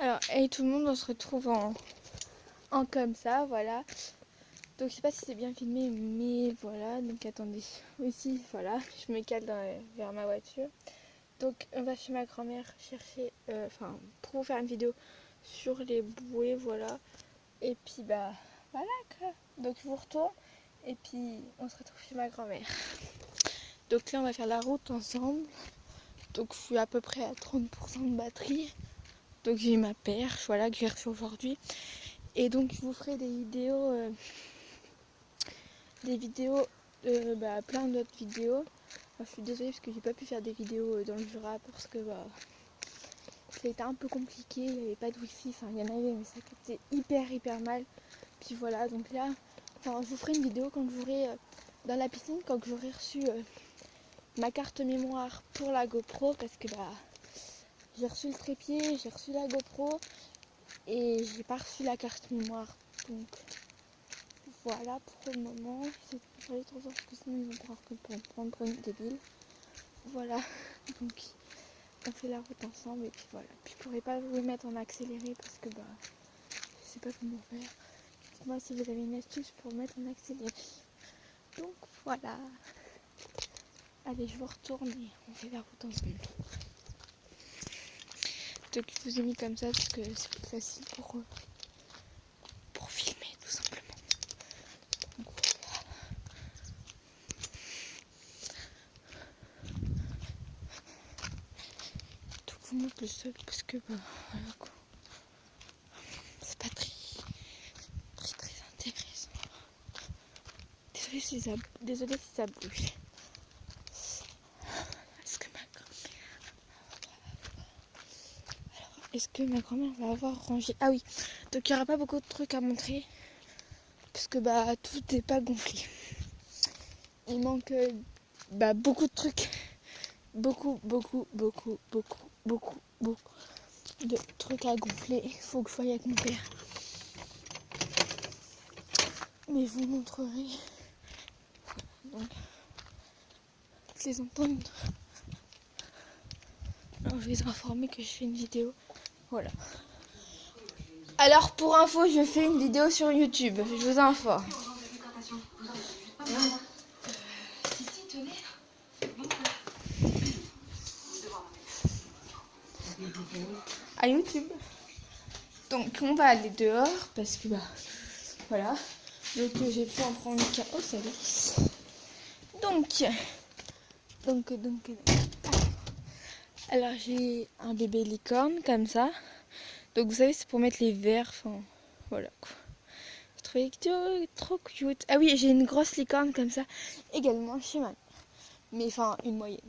Alors, hey tout le monde, on se retrouve en comme ça, voilà. Donc, je sais pas si c'est bien filmé, mais voilà. Donc, attendez. Aussi, voilà, je me cale vers ma voiture. Donc, on va chez ma grand-mère chercher, pour faire une vidéo sur les bouées, voilà. Et puis, bah, voilà quoi. Donc, je vous retourne. Et puis, on se retrouve chez ma grand-mère. Donc là, on va faire la route ensemble. Donc, je suis à peu près à 30% de batterie. Donc j'ai ma perche, voilà, que j'ai reçue aujourd'hui. Et donc je vous ferai des vidéos, plein d'autres vidéos. Enfin, je suis désolée parce que j'ai pas pu faire des vidéos dans le Jura parce que c'était un peu compliqué, il n'y avait pas de wifi, enfin il y en avait mais ça captait hyper mal. Puis voilà, donc là, je vous ferai une vidéo quand j'aurai dans la piscine, quand j'aurai reçu ma carte mémoire pour la GoPro parce que j'ai reçu le trépied, j'ai reçu la GoPro. Et j'ai pas reçu la carte mémoire. Donc voilà pour le moment. C'est pas aller trop fort parce que sinon ils vont croire que pour me prendre pour une débile. Voilà. Donc on fait la route ensemble et puis voilà. Puis je pourrais pas vous mettre en accéléré parce que je sais pas comment faire. Dites-moi si vous avez une astuce pour mettre en accéléré. Donc voilà. Allez, je vous retourne et on fait la route ensemble. Donc je vous ai mis comme ça parce que c'est plus facile pour filmer tout simplement. Donc, voilà. Donc je vous montre le sol parce que voilà quoi. C'est pas très intéressant. Désolée si ça bouge. Est-ce que ma grand-mère va avoir rangé? Ah oui, donc il n'y aura pas beaucoup de trucs à montrer. Parce que tout n'est pas gonflé. Il manque beaucoup de trucs. Beaucoup de trucs à gonfler. Il faut que je voie avec mon père. Mais je vous montrerai. Donc, je les entendre. Alors, je vais les informer que je fais une vidéo. Voilà. Alors, pour info, je fais une vidéo sur YouTube. Je vous informe. À YouTube. Donc, on va aller dehors parce que voilà. Donc, j'ai pu en prendre qu'un. Oh, ça glisse. Donc. Alors, j'ai un bébé licorne comme ça. Donc, vous savez, c'est pour mettre les verres. Enfin, voilà quoi. Je trouvais que trop cute. Ah oui, j'ai une grosse licorne comme ça également chez ma mère. Mais une moyenne.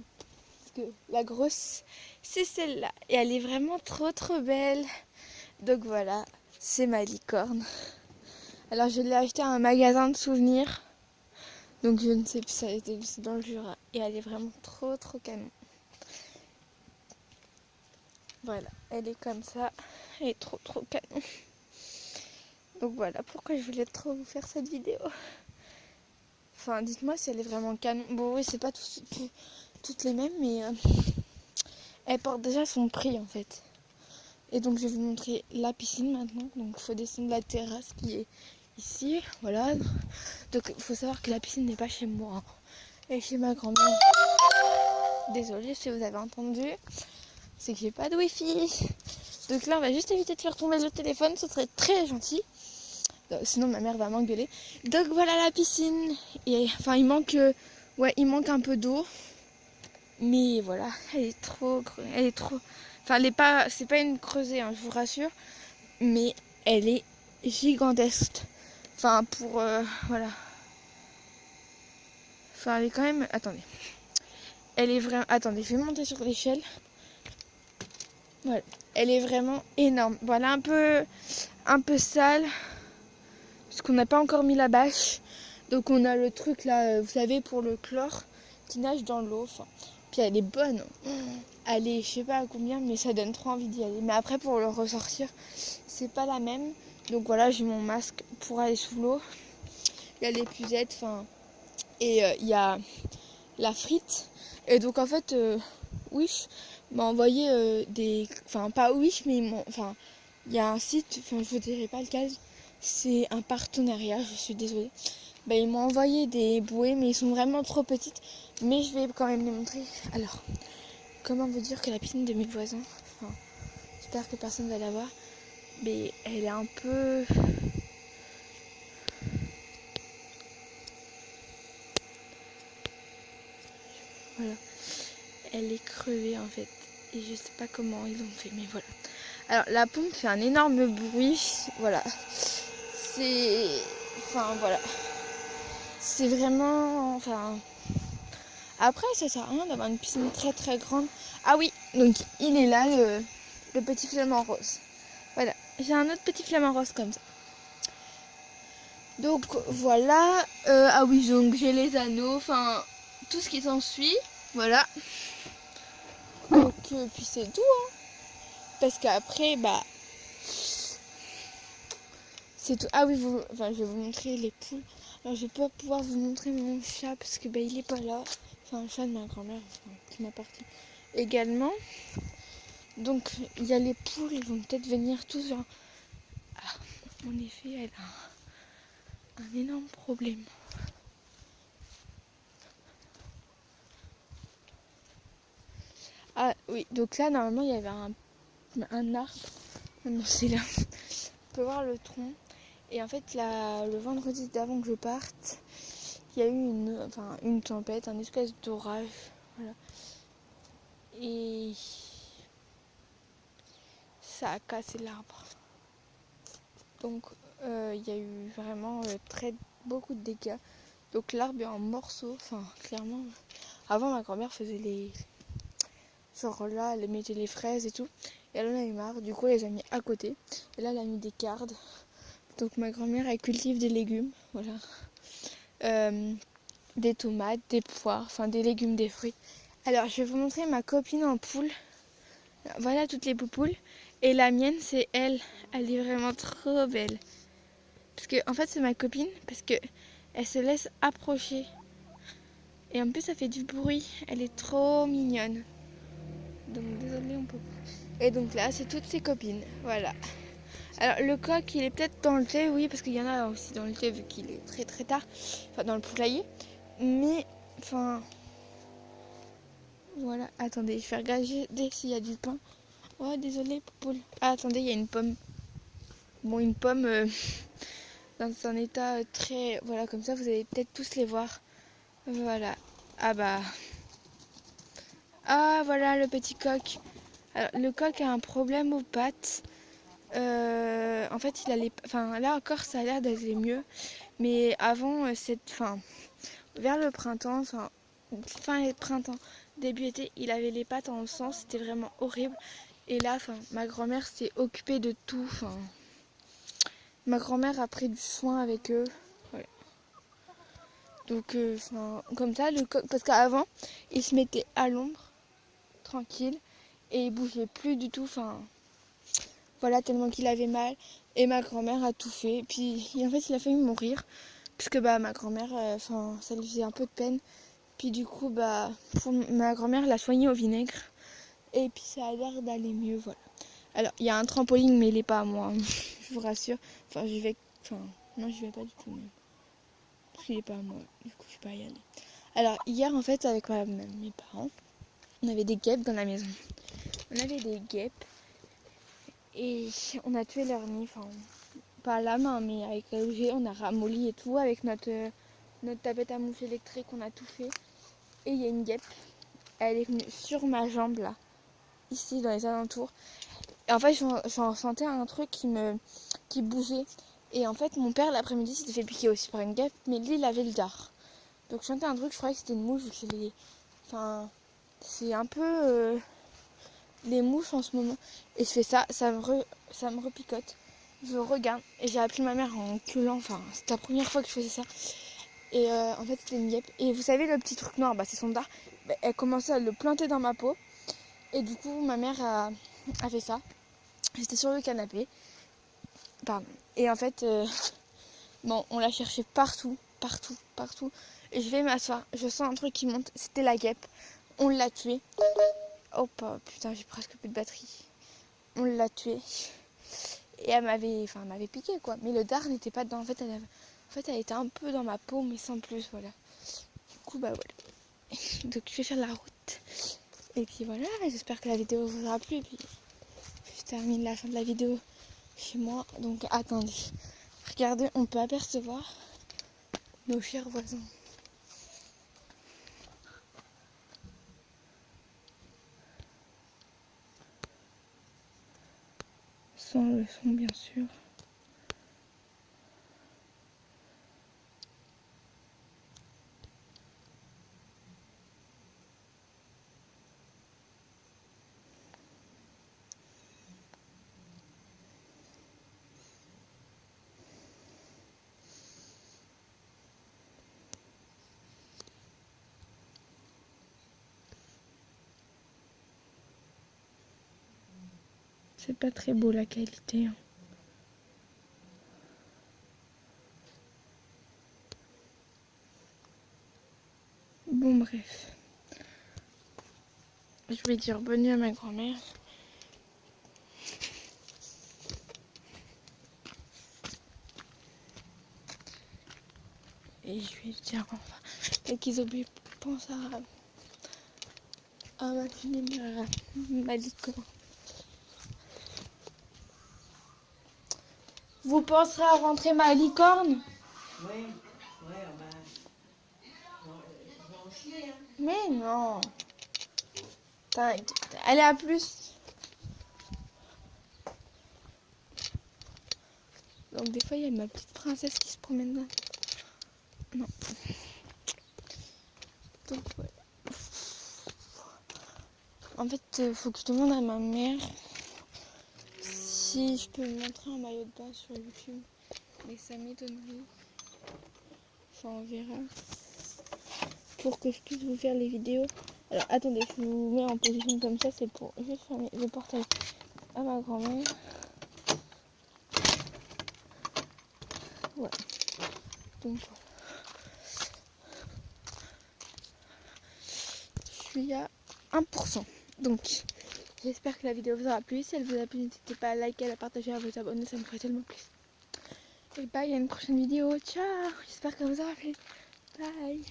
Parce que la grosse, c'est celle-là. Et elle est vraiment trop belle. Donc voilà, c'est ma licorne. Alors je l'ai acheté à un magasin de souvenirs. Donc je ne sais plus, ça a été dans le Jura. Et elle est vraiment trop canon. Voilà, elle est comme ça. Elle est trop canon. Donc voilà pourquoi je voulais trop vous faire cette vidéo. Enfin, dites-moi si elle est vraiment canon. Bon oui, c'est pas toutes les mêmes, mais elle porte déjà son prix en fait. Et donc je vais vous montrer la piscine maintenant. Donc il faut descendre la terrasse qui est ici, voilà. Donc il faut savoir que la piscine n'est pas chez moi, elle est chez ma grand-mère. Désolée si vous avez entendu, c'est que j'ai pas de wifi. Donc là on va juste éviter de faire tomber le téléphone, ce serait très gentil. Sinon ma mère va m'engueuler. Donc voilà la piscine. Et il manque un peu d'eau. Mais voilà, elle est trop. C'est pas une creusée, hein, je vous rassure. Mais elle est gigantesque. Voilà. Elle est quand même. Attendez. Elle est vraiment. Attendez, je vais monter sur l'échelle. Voilà. Elle est vraiment énorme. Voilà, un peu sale. Parce qu'on n'a pas encore mis la bâche. Donc on a le truc là, vous savez, pour le chlore qui nage dans l'eau. Puis elle est bonne. Elle est, je sais pas à combien, mais ça donne trop envie d'y aller. Mais après, pour le ressortir, c'est pas la même. Donc voilà, j'ai mon masque pour aller sous l'eau. Il y a l'épuisette, et il y a la frite. Et donc en fait, oui, m'a envoyé des... Enfin, pas Wish, mais enfin, il y a un site, enfin, je vous dirai pas lequel, c'est un partenariat, je suis désolée. Bah, ils m'ont envoyé des bouées, mais ils sont vraiment trop petites. Mais je vais quand même les montrer. Alors, comment vous dire que la piscine de mes voisins, enfin, j'espère que personne ne va la voir, mais elle est un peu... Voilà. Elle est crevée en fait. Et je sais pas comment ils ont fait, mais voilà. Alors, la pompe fait un énorme bruit. Voilà. C'est... Enfin, voilà. C'est vraiment... Enfin... Après, ça sert à rien d'avoir une piscine très très grande. Ah oui, donc il est là, le petit flamant rose. Voilà, j'ai un autre petit flamant rose comme ça. Donc voilà. Ah oui, donc j'ai les anneaux, enfin, tout ce qui s'ensuit. Voilà. Donc, puis c'est tout, hein. Parce qu'après, bah... C'est tout. Ah oui, enfin, je vais vous montrer les poules. Alors, je vais pas pouvoir vous montrer mon chat parce que bah, il est pas là. Enfin, le chat de ma grand-mère, enfin, qui m'appartient également. Donc, il y a les poules, ils vont peut-être venir tous genre... Ah, en effet, elle a un énorme problème. Ah oui, donc là, normalement, il y avait un arbre. Non, c'est là. On peut voir le tronc. Et en fait, là, le vendredi d'avant que je parte, il y a eu une tempête, un espèce d'orage. Voilà. Et ça a cassé l'arbre. Donc, il y a eu vraiment beaucoup de dégâts. Donc, l'arbre est en morceaux. Enfin, clairement. Avant, ma grand-mère faisait les... Genre là, elle mettait les fraises et tout. Et elle en a eu marre. Du coup, elle les a mis à côté. Et là, elle a mis des cardes. Donc, ma grand-mère, elle cultive des légumes. Voilà. Des tomates, des poires, enfin des légumes, des fruits. Alors, je vais vous montrer ma copine en poule. Voilà toutes les poupoules. Et la mienne, c'est elle. Elle est vraiment trop belle. Parce que, en fait, c'est ma copine. Parce que elle se laisse approcher. Et en plus, ça fait du bruit. Elle est trop mignonne. Donc, désolée, on peut pas. Et donc là, c'est toutes ses copines. Voilà. Alors, le coq, il est peut-être dans le thé, oui, parce qu'il y en a aussi dans le thé, vu qu'il est très très tard. Enfin, dans le poulailler. Mais, enfin... Voilà. Attendez, je vais regarder s'il y a du pain. Oh, désolé, poule. Ah, attendez, il y a une pomme. Bon, une pomme dans un état très... Voilà, comme ça, vous allez peut-être tous les voir. Voilà. Ah bah... Ah, voilà le petit coq. Alors, le coq a un problème aux pattes. En fait, il a les... Enfin, là encore, ça a l'air d'aller mieux. Mais avant, Enfin, vers le printemps, enfin, fin printemps, début été, il avait les pattes en sang. C'était vraiment horrible. Et là, enfin, ma grand-mère s'est occupée de tout. Enfin, ma grand-mère a pris du soin avec eux. Voilà. Donc, comme ça, le coq... Parce qu'avant, il se mettait à l'ombre, tranquille. Et il bougeait plus du tout. Enfin... Voilà, tellement qu'il avait mal. Et ma grand-mère a tout fait. Puis en fait, il a failli mourir. Parce que bah, ma grand-mère, ça lui faisait un peu de peine. Puis du coup, bah, ma grand-mère l'a soigné au vinaigre. Et puis ça a l'air d'aller mieux, voilà. Alors, il y a un trampoline, mais il n'est pas à moi, hein, je vous rassure. Enfin, j'y vais... Enfin, non, j'y vais pas du tout, même. Parce qu'il n'est pas à moi, du coup, je ne peux pas y aller. Alors, hier, en fait, avec mes parents, on avait des guêpes dans la maison. On avait des guêpes. Et on a tué leur nid, enfin, pas à la main, mais avec l'objet, on a ramolli et tout, avec notre tapette à mouche électrique, on a tout fait. Et il y a une guêpe, elle est venue sur ma jambe, là, ici, dans les alentours. Et en fait, j'en sentais un truc qui bougeait. Et en fait, mon père, l'après-midi, s'était fait piquer aussi par une guêpe, mais lui, il avait le dard. Donc, je sentais un truc, je croyais que c'était une mouche, Enfin, c'est un peu... les mouches en ce moment. Et je fais ça, ça me repicote. Je regarde et j'ai appelé ma mère en gueulant. Enfin, c'était la première fois que je faisais ça. Et en fait, c'était une guêpe. Et vous savez, le petit truc noir, bah, c'est son dard. Bah, elle commençait à le planter dans ma peau. Et du coup, ma mère a fait ça. J'étais sur le canapé. Pardon. Et en fait, bon, on l'a cherché partout, partout, partout. Et je vais m'asseoir. Je sens un truc qui monte. C'était la guêpe. On l'a tué. hop, putain, j'ai presque plus de batterie. On l'a tuée. Et elle m'avait piqué quoi. Mais le dard n'était pas dedans. En fait, elle était un peu dans ma peau, mais sans plus, voilà. Du coup, bah voilà. Donc je vais faire la route. Et puis voilà, j'espère que la vidéo vous aura plu. Et puis je termine la fin de la vidéo chez moi. Donc attendez. Regardez, on peut apercevoir nos chers voisins. Sans le son, bien sûr. C'est pas très beau la qualité. Hein. Bon bref. Je vais dire bonne nuit à ma grand-mère. Et je vais lui dire enfin. Et qu'ils oublient, pensent à maquiller ma licorne. Vous penserez à rentrer ma licorne? Oui, ouais, je vais en chier, hein. Mais non. Elle est à plus. Donc des fois il y a ma petite princesse qui se promène là. Non. Donc voilà. En fait, faut que je demande à ma mère si je peux me montrer un maillot de bain sur YouTube. Mais ça m'étonnerait. Enfin on verra. Pour que je puisse vous faire les vidéos. Alors attendez, je vous mets en position comme ça, c'est pour juste faire le portail à ma grand-mère. Ouais. Donc voilà. Je suis à 1%. Donc j'espère que la vidéo vous aura plu. Si elle vous a plu, n'hésitez pas à liker, à la partager, à vous abonner, ça me ferait tellement plaisir. Et bye, à une prochaine vidéo. Ciao. J'espère que ça vous aura plu. Bye.